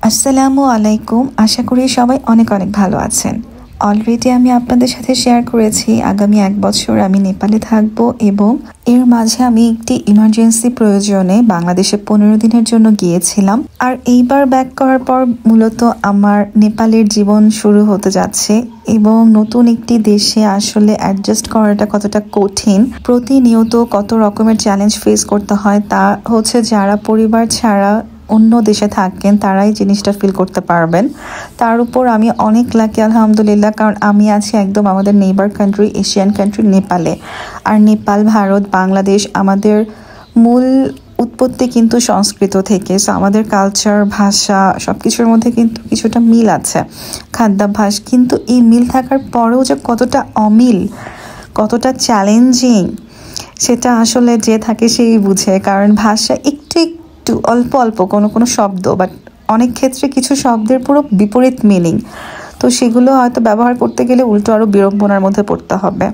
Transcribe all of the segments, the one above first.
আসসালামু আলাইকুম। আশা করি সবাই অনেক অনেক ভালো আছেন। অলরেডি আমি আপনাদের সাথে শেয়ার করেছি আগামী 1 বছর আমি নেপালে থাকব এবং এর মাঝে আমি একটি ইমার্জেন্সি প্রয়োজনে বাংলাদেশে 15 দিনের জন্য গিয়েছিলাম। আর এইবার ব্যাক করার পর মূলত আমার নেপালের জীবন শুরু হতে যাচ্ছে এবং নতুন একটি দেশে আসলে অ্যাডজাস্ট করাটা কতটা কঠিন, প্রতিনিয়ত কত রকমের চ্যালেঞ্জ ফেস করতে হয় তা হচ্ছে যারা পরিবার ছাড়া অন্য দেশে থাকেন তারাই জিনিসটা ফিল করতে পারবেন। তার উপর আমি অনেক লাকি আলহামদুলিল্লাহ, কারণ আমি আছি একদম আমাদের নেইবার কান্ট্রি, এশিয়ান কান্ট্রি নেপালে। আর নেপাল, ভারত, বাংলাদেশ আমাদের মূল উৎপত্তি কিন্তু সংস্কৃত থেকে। সো আমাদের কালচার, ভাষা সব কিছুর মধ্যে কিন্তু কিছুটা মিল আছে, খাদ্যাভ্যাস। কিন্তু এই মিল থাকার পরেও যে কতটা অমিল, কতটা চ্যালেঞ্জিং সেটা আসলে যে থাকে সেই বুঝে। কারণ ভাষা একটু অল্প অল্প কোনো শব্দ, বাট অনেক ক্ষেত্রে কিছু শব্দের পুরো বিপরীত মিনিং। তো সেগুলো হয়তো ব্যবহার করতে গেলে উল্টো আরও বিড়ম্বনার মধ্যে পড়তে হবে।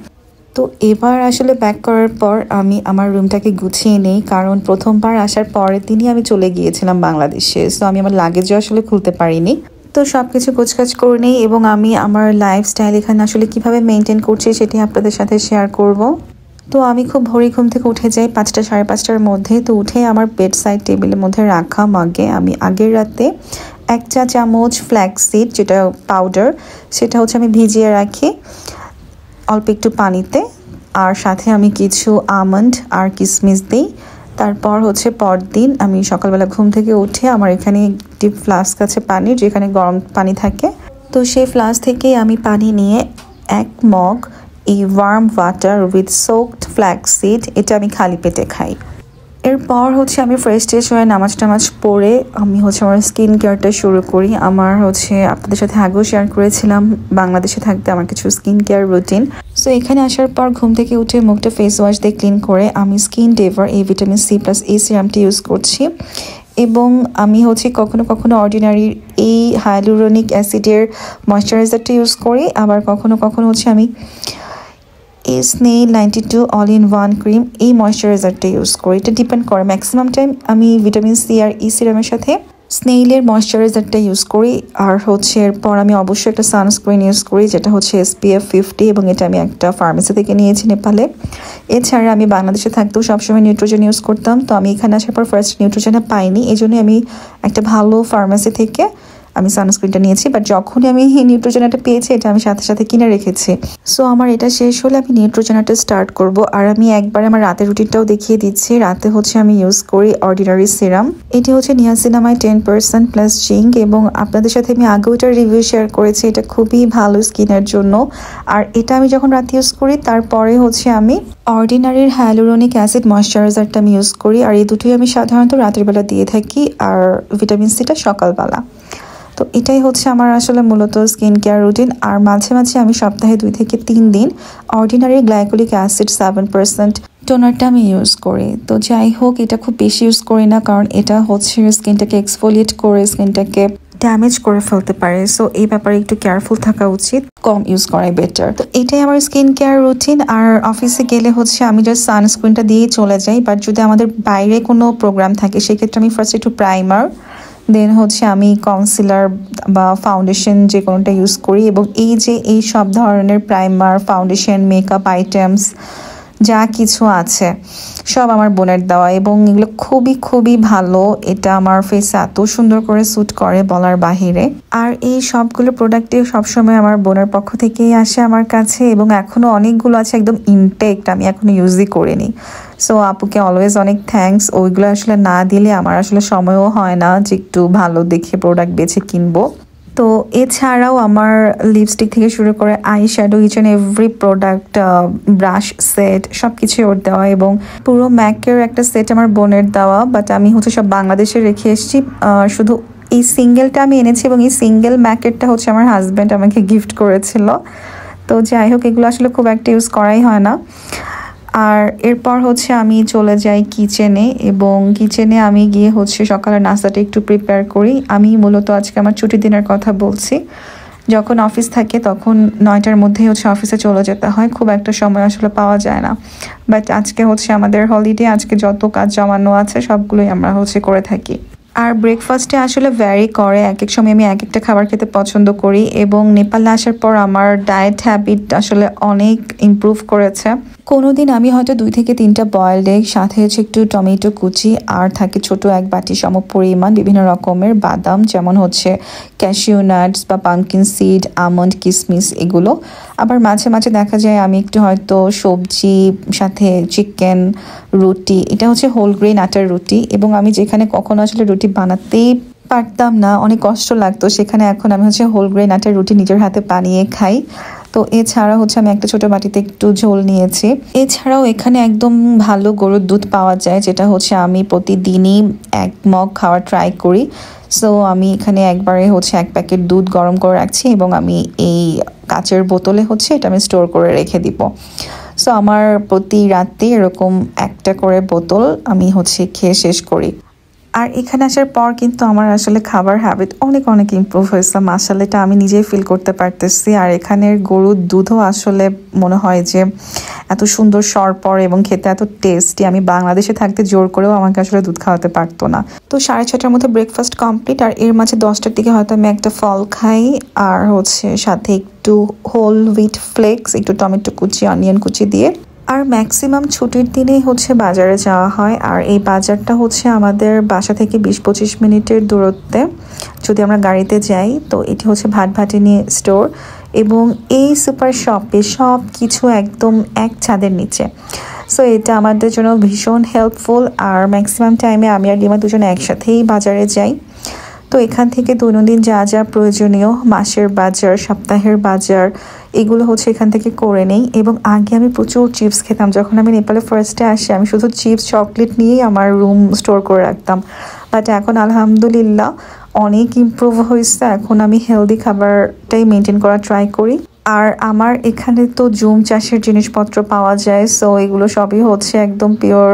তো এবার আসলে ব্যাক করার পর আমি আমার রুমটাকে গুছিয়ে নেই, কারণ প্রথমবার আসার পরের দিনই আমি চলে গিয়েছিলাম বাংলাদেশে। সো আমি আমার লাগেজও আসলে খুলতে পারিনি। তো সব কিছু গোছগাছ করে নেই এবং আমি আমার লাইফস্টাইল এখানে আসলে কিভাবে মেনটেন করছি সেটি আপনাদের সাথে শেয়ার করব। তো আমি খুব ভোরে ঘুম থেকে উঠে যাই 5টা সাড়ে 5টার মধ্যে। তো উঠে আমার বেড সাইড টেবিলের মধ্যে রাখা মগে আমি আগের রাতে 1 চা চামচ ফ্ল্যাক্স সিড, যেটা পাউডার, সেটা হচ্ছে আমি ভিজিয়ে রাখি অল্প একটু পানিতে। আর সাথে আমি কিছু আমন্ড আর কিশমিশ দিই। তারপর হচ্ছে পরদিন আমি সকালবেলা ঘুম থেকে উঠে আমার এখানে একটি ফ্লাস্ক আছে পানির, যেখানে গরম পানি থাকে। তো সেই ফ্লাস্ক থেকেই আমি পানি নিয়ে 1 মগ এই worm water with soaked flax seed এটা আমি খালি পেটে খাই। এরপর হচ্ছে আমি ফ্রেশ ট্রেশ হয়ে নামাজ টামাজ পড়ে আমি হচ্ছে আমার স্কিন কেয়ারটা শুরু করি। আমার হচ্ছে আপনাদের সাথে আগেও শেয়ার করেছিলাম বাংলাদেশে থাকতে আমার কিছু স্কিন কেয়ার রুটিন। সো এখানে আসার পর ঘুম থেকে উঠে মুখটা ফেস ওয়াশ দিয়ে ক্লিন করে আমি স্কিন ডেভার এই ভিটামিন সি+E সিরামটি ইউজ করছি। এবং আমি হচ্ছে কখনো কখনো অর্ডিনারির এই হাইলুরোনিক অ্যাসিডের ময়শ্চারাইজারটা ইউজ করি, আবার কখনো কখনো হচ্ছে আমি এই স্নেইল 92 অল-ইন-ওয়ান ক্রিম এই ময়শ্চারাইজারটা ইউজ করি। এটা ডিপেন্ড করে, ম্যাক্সিমাম টাইম আমি ভিটামিন সি আর ই সিরামের সাথে স্নেইলের ময়শ্চারাইজারটা ইউজ করি। আর হচ্ছে এরপর আমি অবশ্যই একটা সানস্ক্রিন ইউজ করি, যেটা হচ্ছে SPF 50, এবং এটা আমি একটা ফার্মেসি থেকে নিয়েছি নেপালে। এছাড়া আমি বাংলাদেশে থাকতেও সবসময় নিউট্রোজেন ইউজ করতাম। তো আমি এখানে আসার পর ফার্স্ট নিউট্রোজেনটা পাইনি, এই জন্যই আমি একটা ভালো ফার্মেসি থেকে আমি সানস্ক্রিনটা নিয়েছি। বাট যখনই আমি নিউট্রোজেনাটা পেয়েছি এটা আমি সাথে সাথে কিনে রেখেছি। সো আমার এটা শেষ হলে আমি নিউট্রোজেনাটা স্টার্ট করব। আর আমি একবার আমার রাতের রুটিনটাও দেখিয়ে দিচ্ছি। রাতে হচ্ছে আমি ইউজ করি অর্ডিনারি সিরাম, এটি হচ্ছে নিয়াসিনামাইড 10% প্লাস জিঙ্ক, এবং আপনাদের সাথে আমি আগেও এটার রিভিউ শেয়ার করেছি। এটা খুবই ভালো স্কিনের জন্য। আর এটা আমি যখন রাতে ইউজ করি তারপরে হচ্ছে আমি অর্ডিনারির হাইলুরোনিক অ্যাসিড ময়শ্চারাইজারটা আমি ইউজ করি। আর এই দুটোই আমি সাধারণত রাতের বেলা দিয়ে থাকি, আর ভিটামিন সিটা সকালবেলা। তো এটাই হচ্ছে আমার আসলে মূলত স্কিন কেয়ার রুটিন। আর মাঝে মাঝে আমি সপ্তাহে 2 থেকে 3 দিন অর্ডিনারি গ্লাইকোলিক অ্যাসিড 7% টোনারটা আমি ইউজ করি। তো যাই হোক, এটা খুব বেশি ইউজ করি না, কারণ এটা হচ্ছে স্কিনটাকে এক্সফোলিয়েট করে স্কিনটাকে ড্যামেজ করে ফেলতে পারে। সো এই ব্যাপারে একটু কেয়ারফুল থাকা উচিত, কম ইউজ করাই বেটার। তো এটাই আমার স্কিন কেয়ার রুটিন। আর অফিসে গেলে হচ্ছে আমি জাস্ট সানস্ক্রিনটা দিয়ে চলে যাই। বাট যদি আমাদের বাইরে কোনো প্রোগ্রাম থাকে সেক্ষেত্রে আমি ফার্স্ট একটু প্রাইমার, দেন হচ্ছে আমি কনসিলার বা ফাউন্ডেশন যে কোনোটা ইউজ করি। এবং এই সব ধরনের প্রাইমার, ফাউন্ডেশন, মেকআপ আইটেমস যা কিছু আছে সব আমার বোনের দেওয়া, এবং এগুলো খুবই খুবই ভালো। এটা আমার ফেসে এত সুন্দর করে স্যুট করে বলার বাহিরে। আর এই সবগুলো প্রোডাক্টে সবসময় আমার বোনের পক্ষ থেকেই আসে আমার কাছে, এবং এখনও অনেকগুলো আছে একদম ইনটেক্ট, আমি এখনো ইউজই করিনি। সো আপুকে অলওয়েজ অনেক থ্যাঙ্কস। ওইগুলো আসলে না দিলে আমার আসলে সময়ও হয় না যে একটু ভালো দেখে প্রোডাক্ট বেছে কিনবো। তো এছাড়াও আমার লিপস্টিক থেকে শুরু করে eye shadow, each and every product, brush set সব কিছুই ওর দেওয়া, এবং পুরো ম্যাকের একটা সেট আমার বোনের দেওয়া। বাট আমি হচ্ছে সব বাংলাদেশে রেখে এসেছি, শুধু এই সিঙ্গেলটা আমি এনেছি, এবং এই সিঙ্গেল ম্যাকেটটা হচ্ছে আমার হাজব্যান্ড আমাকে গিফট করেছিল। তো যাই হোক, এগুলো আসলে খুব একটা ইউজ করাই হয় না। আর এরপর হচ্ছে আমি চলে যাই কিচেনে, এবং কিচেনে আমি গিয়ে হচ্ছে সকালের নাস্তাটা একটু প্রিপেয়ার করি। আমি মূলত আজকে আমার ছুটির দিনের কথা বলছি। যখন অফিস থাকে তখন 9টার মধ্যেই হচ্ছে অফিসে চলে যেতে হয়, খুব একটা সময় আসলে পাওয়া যায় না। বাট আজকে হচ্ছে আমাদের হলিডে, আজকে যত কাজ জমানো আছে সবগুলোই আমরা হচ্ছে করে থাকি। আর ব্রেকফাস্টে আসলে ভ্যারি করে, এক এক সময় আমি এক একটা খাবার খেতে পছন্দ করি এবং নেপালে আসার পর আমার ডায়েট হ্যাবিট আসলে অনেক ইমপ্রুভ করেছে। কোনো দিন আমি হয়তো 2 থেকে 3টা বয়েলড এগ, সাথে হচ্ছে একটু টমেটো কুচি, আর থাকে ছোট এক বাটি সম পরিমাণ বিভিন্ন রকমের বাদাম, যেমন হচ্ছে ক্যাশিউ নাটস বা পামকিন সিড, আমন্ড, কিসমিস এগুলো। আবার মাঝে মাঝে দেখা যায় আমি একটু হয়তো সবজি, সাথে চিকেন, রুটি, এটা হচ্ছে হোল গ্রেন আটার রুটি, এবং আমি যেখানে কখনো আসলে রুটি বানাতেই পারতাম না, অনেক কষ্ট লাগতো, সেখানে এখন আমি হচ্ছে হোল গ্রেন আটার রুটি নিজের হাতে বানিয়ে খাই। তো এছাড়া হচ্ছে আমি একটা ছোট বাটিতে একটু ঝোল নিয়েছি। এছাড়াও এখানে একদম ভালো গরুর দুধ পাওয়া যায়, যেটা হচ্ছে আমি প্রতিদিনই 1 মগ খাওয়ার ট্রাই করি। সো আমি এখানে একবারে হচ্ছে 1 প্যাকেট দুধ গরম করে রাখছি এবং আমি এই কাচের বোতলে হচ্ছে এটা আমি স্টোর করে রেখে দিব। সো আমার প্রতি রাতে এরকম একটা করে বোতল আমি হচ্ছে খেয়ে শেষ করি। আর এখানে আসার পর কিন্তু আমার আসলে খাবার হ্যাবিট অনেক অনেক ইমপ্রুভ হয়েছে, মাশাআল্লাহ, এটা আমি নিজেই ফিল করতে পারতেছি। আর এখানের গরুর দুধও আসলে মনে হয় যে এত সুন্দর সরপর এবং খেতে এত টেস্টি, আমি বাংলাদেশে থাকতে জোর করেও আমাকে আসলে দুধ খাওয়াতে পারতো না। তো 6:30টার মধ্যে ব্রেকফাস্ট কমপ্লিট, আর এর মাঝে 10টার দিকে হয়তো আমি একটা ফল খাই, আর হচ্ছে সাথে একটু হোল হুইট ফ্লেক্স, একটু টমেটো কুচি, অনিয়ন কুচি দিয়ে। আর ম্যাক্সিমাম ছুটির দিনেই হচ্ছে বাজারে যাওয়া হয়, আর এই বাজারটা হচ্ছে আমাদের বাসা থেকে 20-25 মিনিটের দূরত্বে যদি আমরা গাড়িতে যাই। তো এটি হচ্ছে ভাটভাটিনী স্টোর, এবং এই সুপার শপে সব কিছু একদম এক ছাদের নিচে। সো এটা আমাদের জন্য ভীষণ হেল্পফুল, আর ম্যাক্সিমাম টাইমে আমি আর লিমা দুজনে একসাথেই বাজারে যাই। তো এখান থেকে দৈনন্দিন যা যা প্রয়োজনীয়, মাসের বাজার, সপ্তাহের বাজার, এগুলো হচ্ছে এখান থেকে করে নেই। এবং আগে আমি প্রচুর চিপস খেতাম, যখন আমি নেপালে ফার্স্টে আসি আমি শুধু চিপস চকলেট নিয়েই আমার রুম স্টোর করে রাখতাম। বাট এখন আলহামদুলিল্লাহ অনেক ইমপ্রুভ হয়েছে, এখন আমি হেলদি খাবারটাই মেনটেন করার ট্রাই করি। আর আমার এখানে তো জুম চাষের জিনিসপত্র পাওয়া যায়, সো এগুলো সবই হচ্ছে একদম পিওর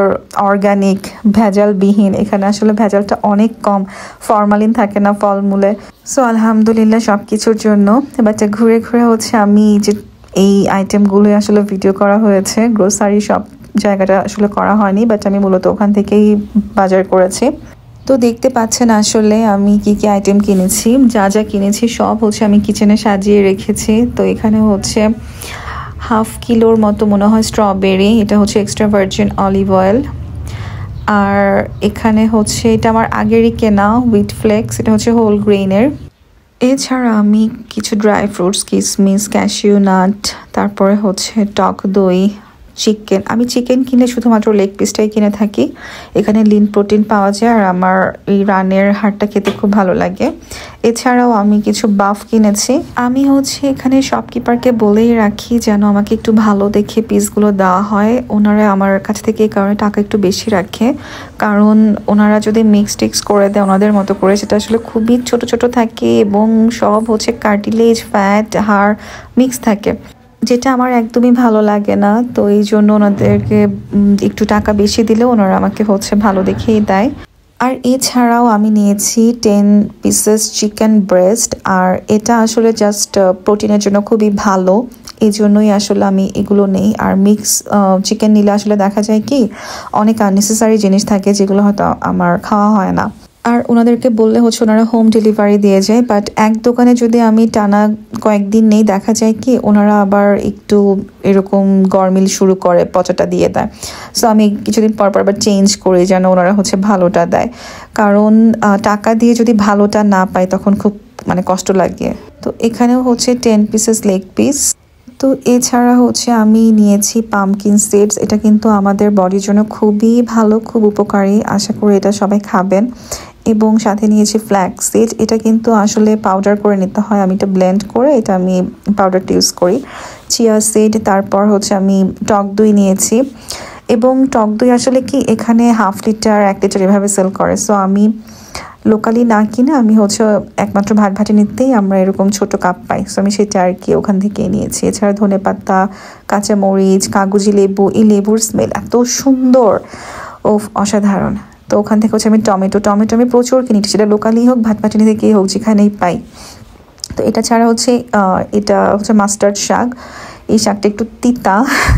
অর্গানিক, ভেজালবিহীন। এখানে আসলে ভেজালটা অনেক কম, ফরমালিন থাকে না ফলমূলে। সো আলহামদুলিল্লাহ সব কিছুর জন্য। বাট ঘুরে ঘুরে হচ্ছে আমি যে এই আইটেমগুলো আসলে ভিডিও করা হয়েছে, গ্রোসারি সব জায়গাটা আসলে করা হয়নি, বাট আমি মূলত ওখান থেকেই বাজার করেছি। তো দেখতে পাচ্ছেন আসলে আমি কি কি আইটেম কিনেছি, যা যা কিনেছি সব হচ্ছে আমি কিচেনে সাজিয়ে রেখেছি। তো এখানে হচ্ছে 1/2 কিলোর মতো মনে হয় স্ট্রবেরি, এটা হচ্ছে এক্সট্রা ভার্জিন অলিভ অয়েল। আর এখানে হচ্ছে এটা আমার আগেরই কেনা হুইট ফ্লেক্স, এটা হচ্ছে হোল গ্রেইনের। এছাড়া আমি কিছু ড্রাই ফ্রুটস, কিসমিস, ক্যাশিউ নাট, তারপরে হচ্ছে টক দই, চিকেন। আমি চিকেন কিনে শুধুমাত্র লেগ পিসটাই কিনে থাকি, এখানে লিন প্রোটিন পাওয়া যায়, আর আমার এই রানের হাড়টা খেতে খুব ভালো লাগে। এছাড়াও আমি কিছু বাফ কিনেছি। আমি হচ্ছে এখানে শপকিপারকে বলেই রাখি যেন আমাকে একটু ভালো দেখে পিসগুলো দেওয়া হয়, ওনারা আমার কাছ থেকে এই কারণে টাকা একটু বেশি রাখে, কারণ ওনারা যদি মিক্স টিক্স করে দেয় ওনাদের মতো করে, সেটা আসলে খুবই ছোট ছোট থাকে এবং সব হচ্ছে কার্টিলেজ, ফ্যাট, হাড় মিক্স থাকে, যেটা আমার একদমই ভালো লাগে না। তো এই জন্য ওনাদেরকে একটু টাকা বেশি দিলে ওনারা আমাকে হচ্ছে ভালো দেখেই দেয়। আর এছাড়াও আমি নিয়েছি 10 পিসেস চিকেন ব্রেস্ট, আর এটা আসলে জাস্ট প্রোটিনের জন্য খুবই ভালো, এই জন্যই আসলে আমি এগুলো নেই। আর মিক্স চিকেন নিলে আসলে দেখা যায় কি অনেক আননেসেসারি জিনিস থাকে যেগুলো হয়তো আমার খাওয়া হয় না। আর ওনাদেরকে বললে হচ্ছে ওনারা হোম ডেলিভারি দিয়ে যায়, বাট এক দোকানে যদি আমি টানা কয়েকদিন নেই দেখা যায় কি ওনারা আবার একটু এরকম গরমিল শুরু করে, পচাটা দিয়ে দেয়। সো আমি কিছুদিন পর পর আবার চেঞ্জ করি যেন ওনারা হচ্ছে ভালোটা দেয়, কারণ টাকা দিয়ে যদি ভালোটা না পাই তখন খুব কষ্ট লাগে। তো এখানেও হচ্ছে 10 পিসেস লেগ পিস। তো এছাড়া হচ্ছে আমি নিয়েছি পামকিন সিডস, এটা কিন্তু আমাদের বডির জন্য খুবই ভালো, খুব উপকারী, আশা করি এটা সবাই খাবেন। এবং সাথে নিয়েছি ফ্ল্যাক্স সিড, এটা কিন্তু আসলে পাউডার করে নিতে হয়, আমি এটা ব্লেন্ড করে এটা আমি পাউডারটা ইউজ করি। চিয়া সিড, তারপর হচ্ছে আমি টক দই নিয়েছি, এবং টক দই আসলে কি এখানে 1/2 লিটার 1 লিটার এভাবে সেল করে। সো আমি লোকালি না কিনে আমি হচ্ছে একমাত্র ভাটভাটিনীতেই আমরা এরকম ছোট কাপ পাই, সো আমি সেটা আর কি ওখান থেকে নিয়েছি। এছাড়া ধনেপাতা, কাঁচামরিচ, কাগজি লেবু, এই লেবুর স্মেল এত সুন্দর, ও অসাধারণ। তো ওখান থেকে হচ্ছে আমি টমেটো আমি প্রচুর কিনি, সেটা লোকালি হোক ভাটভাটিনী থেকেই হোক যেখানেই পাই। তো এটা ছাড়া হচ্ছে এটা হচ্ছে মাস্টার্ড শাক, এই শাকটা একটু তিতা।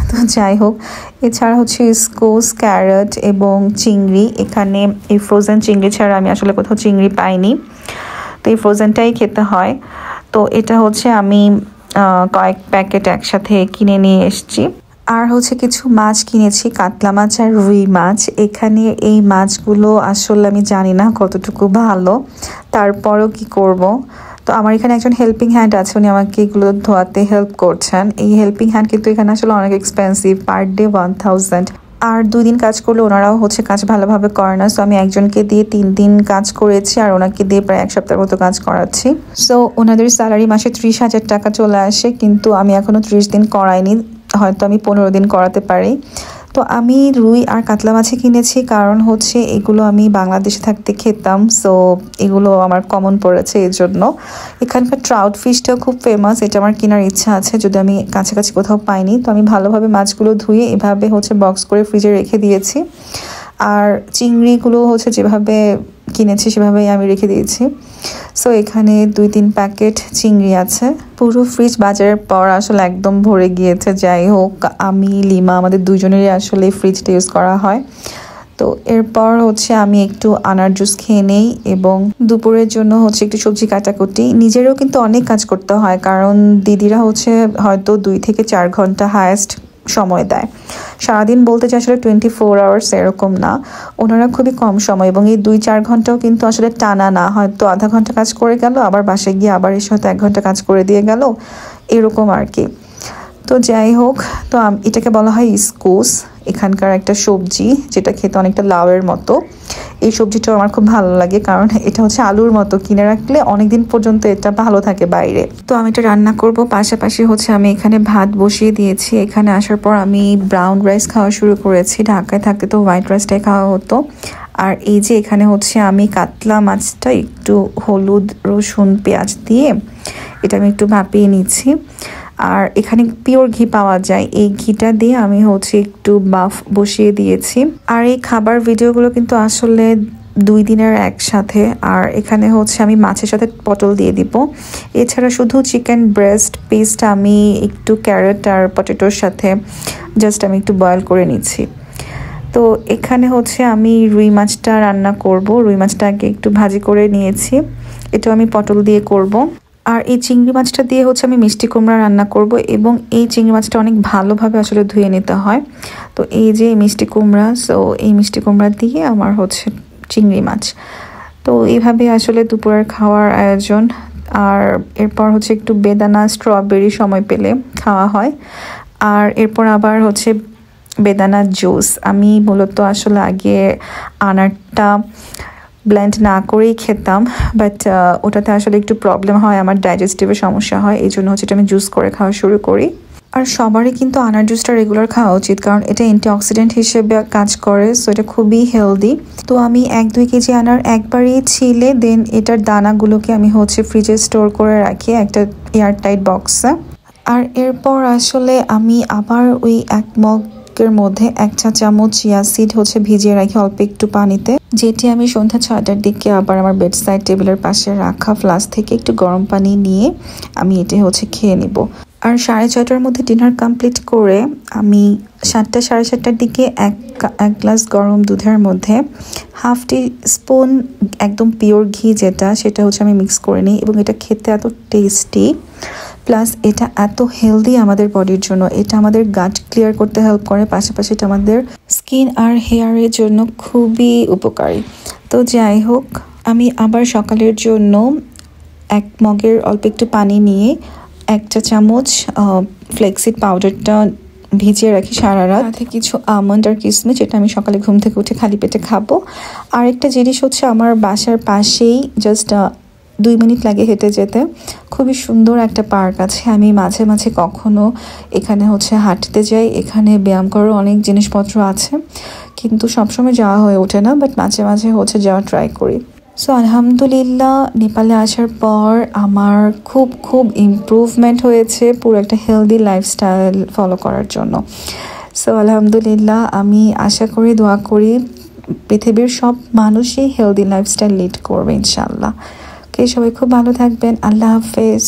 তো যাই হোক, এছাড়া হচ্ছে স্কোস, ক্যারট এবং চিংড়ি। এখানে এই ফ্রোজেন চিংড়ি ছাড়া আমি আসলে কোথাও চিংড়ি পাইনি, তো এই ফ্রোজেনটাই খেতে হয়। তো এটা হচ্ছে আমি কয়েক প্যাকেট একসাথে কিনে নিয়ে এসেছি। আর হচ্ছে কিছু মাছ কিনেছি, কাতলা মাছ আর রুই মাছ। এখানে এই মাছগুলো আসলে আমি জানি না কতটুকু ভালো, তারপরও কি করব। তো আমার এখানে একজন হেল্পিং হ্যান্ড আছে, উনি আমাকে এগুলো ধোয়াতে হেল্প করছেন। এই হেল্পিং হ্যান্ড কিন্তু এখানে আসলে অনেক এক্সপেন্সিভ, পার ডে 1000। আর 2 দিন কাজ করলে ওনারাও হচ্ছে কাজ ভালোভাবে করে না। সো আমি একজনকে দিয়ে 3 দিন কাজ করেছি, আর ওনাকে দিয়ে প্রায় 1 সপ্তাহের মতো কাজ করাচ্ছি। সো ওনাদের স্যালারি মাসে 30,000 টাকা চলে আসে, কিন্তু আমি এখনও 30 দিন করাইনি, হয়তো আমি 15 দিন করাতে পারি। তো আমি রুই আর কাতলা মাছই কিনেছি, কারণ হচ্ছে এগুলো আমি বাংলাদেশে থাকতে খেতাম। সো এগুলো আমার কমন পড়েছে এই জন্য। এখানকার ট্রাউট ফিশটাও খুব ফেমাস, এটা আমার কেনার ইচ্ছা আছে, যদি আমি কাছাকাছি কোথাও পাইনি। তো আমি ভালোভাবে মাছগুলো ধুয়ে এভাবে হচ্ছে বক্স করে ফ্রিজে রেখে দিয়েছি। আর চিংড়িগুলো হচ্ছে যেভাবে কিনেছি সেভাবেই আমি রেখে দিয়েছি। সো এখানে 2-3 প্যাকেট চিংড়ি আছে। পুরো ফ্রিজ বাজারের পর আসলে একদম ভরে গিয়েছে। যাই হোক, আমি লিমা আমাদের দুজনেরই আসলে ফ্রিজটা ইউজ করা হয়। তো এরপর হচ্ছে আমি একটু আনার জুস খেয়ে নেই, এবং দুপুরের জন্য হচ্ছে একটু সবজি কাটাকুটি। নিজেরও কিন্তু অনেক কাজ করতে হয়, কারণ দিদিরা হচ্ছে হয়তো 2 থেকে 4 ঘন্টা হায়েস্ট সময় দেয়। সারাদিন বলতে যে আসলে 24 আওয়ার্স এরকম না, ওনারা খুবই কম সময়, এবং এই 2-4 ঘন্টাও কিন্তু আসলে টানা না, হয়তো আধা ঘন্টা কাজ করে গেল, আবার বাসায় গিয়ে আবার এসে হয়তো 1 ঘন্টা কাজ করে দিয়ে গেল, এরকম আর কি। তো যাই হোক, তো এটাকে বলা হয় স্কোস, এখানকার একটা সবজি যেটা খেতে অনেকটা লাউয়ের মতো। এই সবজিটাও আমার খুব ভালো লাগে, কারণ এটা হচ্ছে আলুর মতো, কিনে রাখলে অনেকদিন পর্যন্ত এটা ভালো থাকে বাইরে। তো আমি এটা রান্না করব, পাশাপাশি হচ্ছে আমি এখানে ভাত বসিয়ে দিয়েছি। এখানে আসার পর আমি ব্রাউন রাইস খাওয়া শুরু করেছি, ঢাকায় থাকতে তো হোয়াইট রাইসটাই খাওয়া হতো। আর এই যে এখানে হচ্ছে আমি কাতলা মাছটা একটু হলুদ, রসুন, পেঁয়াজ দিয়ে এটা আমি একটু ভাপিয়ে নিচ্ছি। আর এখানে পিওর ঘি পাওয়া যায়, এই ঘিটা দিয়ে আমি হচ্ছে একটু বাফ বসিয়ে দিয়েছি। আর এই খাবার ভিডিওগুলো কিন্তু আসলে 2 দিনের একসাথে। আর এখানে হচ্ছে আমি মাছের সাথে পটল দিয়ে দিব। এছাড়া শুধু চিকেন ব্রেস্ট পিসটা আমি একটু ক্যারট আর পটেটোর সাথে জাস্ট আমি একটু বয়েল করে নিচ্ছি। তো এখানে হচ্ছে আমি রুই মাছটা রান্না করব। রুই মাছটা আগে একটু ভাজি করে নিয়েছি, এটাও আমি পটল দিয়ে করব। আর এই চিংড়ি মাছটা দিয়ে হচ্ছে আমি মিষ্টি কুমড়া রান্না করব, এবং এই চিংড়ি মাছটা অনেক ভালোভাবে আসলে ধুয়ে নিতে হয়। তো এই যে মিষ্টি কুমড়া, সো এই মিষ্টি কুমড়া দিয়ে আমার হচ্ছে চিংড়ি মাছ। তো এইভাবে আসলে দুপুরের খাওয়ার আয়োজন। আর এরপর হচ্ছে একটু বেদানা, স্ট্রবেরি সময় পেলে খাওয়া হয়। আর এরপর আবার হচ্ছে বেদানা জুস। আমি মূলত আসলে আগে আনারটা ব্লেন্ড না করেই খেতাম, বাট ওটাতে আসলে একটু প্রবলেম হয়, আমার ডাইজেস্টিভের সমস্যা হয়, এই জন্য হচ্ছে এটা আমি জুস করে খাওয়া শুরু করি। আর সবারই কিন্তু আনার জুসটা রেগুলার খাওয়া উচিত, কারণ এটা অ্যান্টিঅক্সিডেন্ট হিসেবে কাজ করে, সো এটা খুবই হেলদি। তো আমি 1-2 কেজি আনার একবারই ছিলে, দেন এটার দানাগুলোকে আমি হচ্ছে ফ্রিজে স্টোর করে রাখি একটা এয়ারটাইট বক্সে। আর এরপর আসলে আমি আবার ওই 1 মগের মধ্যে 1 চা চামচ চিয়া সিড হচ্ছে ভিজিয়ে রাখি অল্প একটু পানিতে, যেটি আমি সন্ধ্যা 6টার দিকে আবার আমার বেডসাইড টেবিলের পাশে রাখা ফ্লাস্ক থেকে একটু গরম পানি নিয়ে আমি এটা হচ্ছে খেয়ে নিব। আর 6:30টার মধ্যে ডিনার কমপ্লিট করে আমি 7টা, 7:30টার দিকে এক গ্লাস গরম দুধের মধ্যে 1/2 টিস্পুন একদম পিওর ঘি যেটা, সেটা হচ্ছে আমি মিক্স করে নিই, এবং এটা খেতে এত টেস্টি, প্লাস এটা এত হেলদি আমাদের বডির জন্য। এটা আমাদের গাট ক্লিয়ার করতে হেল্প করে, পাশাপাশি এটা আমাদের স্কিন আর হেয়ারের জন্য খুবই উপকারী। তো যাই হোক, আমি আবার সকালের জন্য 1 মগের অল্প একটু পানি নিয়ে 1 চা চামচ ফ্লেক্সিড পাউডারটা ভিজিয়ে রাখি সারা রাত, সাথে কিছু আমন্ড আর কিশমিশ, যেটা আমি সকালে ঘুম থেকে উঠে খালি পেটে খাবো। আর একটা জিনিস হচ্ছে আমার বাসার পাশেই জাস্ট 2 মিনিট লাগে হেঁটে যেতে, খুবই সুন্দর একটা পার্ক আছে। আমি মাঝে মাঝে কখনো এখানে হচ্ছে হাঁটতে যাই, এখানে ব্যায়াম করার অনেক জিনিসপত্র আছে, কিন্তু সবসময় যাওয়া হয়ে ওঠে না, বাট মাঝে মাঝে হচ্ছে যাওয়া ট্রাই করি। সো আলহামদুলিল্লাহ, নেপালে আসার পর আমার খুব ইমপ্রুভমেন্ট হয়েছে পুরো একটা হেলদি লাইফস্টাইল ফলো করার জন্য। সো আলহামদুলিল্লাহ, আমি আশা করি, দোয়া করি পৃথিবীর সব মানুষই হেলদি লাইফস্টাইল লিড করবে ইনশাআল্লাহ। সবাই খুব ভালো থাকবেন। আল্লাহ হাফেজ।